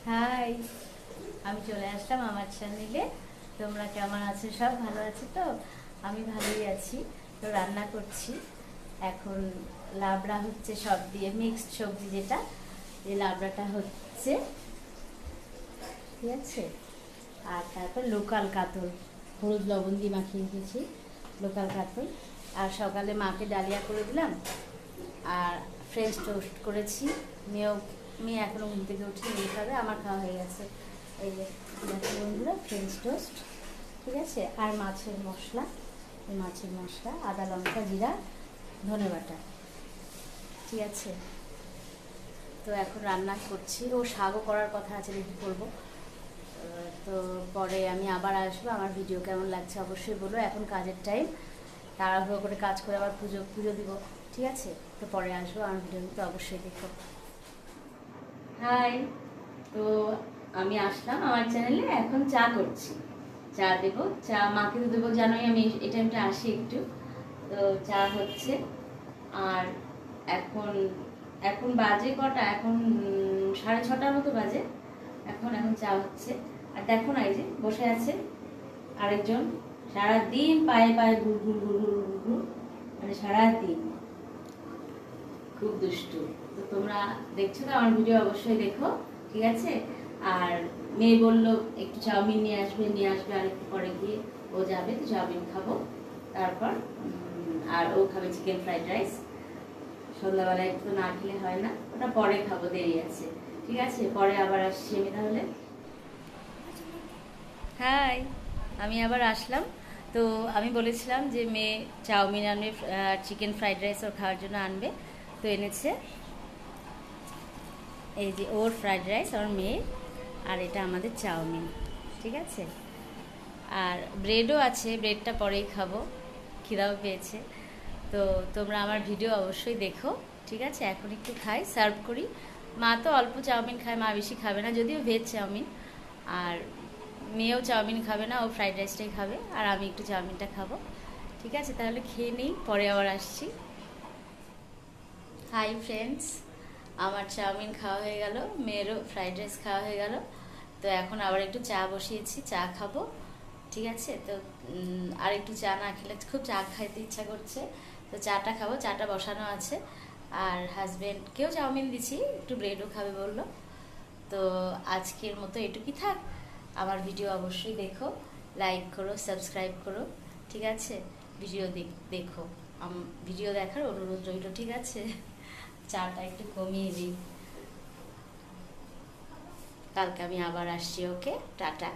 High, আমি চলে আসলাম আমার চ্যানেলে। তোমরা কেমন আছো? সব ভালো আছো তো? আমি ভালোই আছি। তো রান্না করছি এখন। লাবড়া হচ্ছে সব দিয়ে, মিক্সড সবজি যেটা, এই লাবড়াটা হচ্ছে, ঠিক আছে। আর তারপর লোকাল কাতল, হলুদ লবণ দিয়ে মাখিয়ে রেখেছি, লোকাল কাতল। আর সকালে মাকে ডালিয়া করে দিলাম, আর ফ্রেঞ্চ টোস্ট করেছি। মেয়েও, মেয়ে এখনও ঘুম থেকে উঠে নিয়ে খাবে, আমার খাওয়া হয়ে গেছে। এই যে দেখো বন্ধুরা, ফ্রেঞ্চ টোস্ট, ঠিক আছে। আর মাছের মশলা, এই মাছের মশলা আদা লঙ্কা জিরা ধনে বাটা, ঠিক আছে। তো এখন রান্না করছি, ও শাকও করার কথা আছে, দেখি করবো। তো পরে আমি আবার আসবো। আমার ভিডিও কেমন লাগছে অবশ্যই বলো। এখন কাজের টাইম, তাড়াহুড়ো করে কাজ করে আবার পুজো পুজো দিব, ঠিক আছে। তো পরে আসবো, আমার ভিডিও কিন্তু অবশ্যই দেখো। হাই, তো আমি আসলাম আমার চ্যানেলে, এখন চা করছি। চা দেবো, চা মাকে তো দেবো, জানোই আমি এই টাইমটা আসি একটু। তো চা হচ্ছে। আর এখন এখন বাজে কটা, এখন 6:30 মতো বাজে। এখন এখন চা হচ্ছে। আর দেখো না, এই যে বসে আছে আরেকজন, সারাদিন পায়ে পায়ে ঘুর ঘুর ঘুর ঘুর ঘুর ঘুর, মানে সারাদিন খুব দুষ্টু। তো তোমরা দেখছো তো আমার ভিডিও, অবশ্যই দেখো, ঠিক আছে। আর মেয়ে বললো একটু চাউমিন নিয়ে আসবে, আর একটু পরে গিয়ে ও যাবে, তো চাউমিন খাবো। তারপর আর ও খাবে চিকেন ফ্রাইড রাইস। সন্ধ্যাবেলায় একটু না খেলে হয় না, ওটা পরে খাবো, দেরি আছে, ঠিক আছে। পরে আবার আসছি আমি তাহলে। হাই, আমি আবার আসলাম। তো আমি বলেছিলাম যে মেয়ে চাউমিন আনবে, চিকেন ফ্রাইড রাইস ওর খাওয়ার জন্য আনবে। তো এনেছে, এই যে ওর ফ্রাইড রাইস, ওর মেয়ে, আর এটা আমাদের চাউমিন, ঠিক আছে। আর ব্রেডও আছে, ব্রেডটা পরেই খাবো, খিদাও পেয়েছে। তো তোমরা আমার ভিডিও অবশ্যই দেখো, ঠিক আছে। এখন একটু খাই, সার্ভ করি। মা তো অল্প চাউমিন খায়, মা বেশি খাবে না, যদিও ভেজ চাউমিন। আর মেয়েও চাউমিন খাবে না, ও ফ্রাইড রাইসটাই খাবে, আর আমি একটু চাউমিনটা খাবো, ঠিক আছে। তাহলে খেয়ে নিই, পরে আবার আসছি। হাই ফ্রেন্ডস, আমার চাউমিন খাওয়া হয়ে গেল, মেয়েরও ফ্রাইড রাইস খাওয়া হয়ে গেল। তো এখন আবার একটু চা বসিয়েছি, চা খাবো, ঠিক আছে। তো আর একটু চা না খেলে খুব চা খাইতে ইচ্ছা করছে, তো চাটা খাবো, চাটা বসানো আছে। আর হাজব্যান্ডকেও চাউমিন দিছি, একটু ব্রেডও খাবে বললো। তো আজকের মতো এটুকুই থাক। আমার ভিডিও অবশ্যই দেখো, লাইক করো, সাবস্ক্রাইব করো, ঠিক আছে। ভিডিও দেখো, ভিডিও দেখার অনুরোধ রইল, ঠিক আছে। চাটা একটু কমিয়ে দিই, কালকে আমি আবার আসছি। ওকে, টাটা।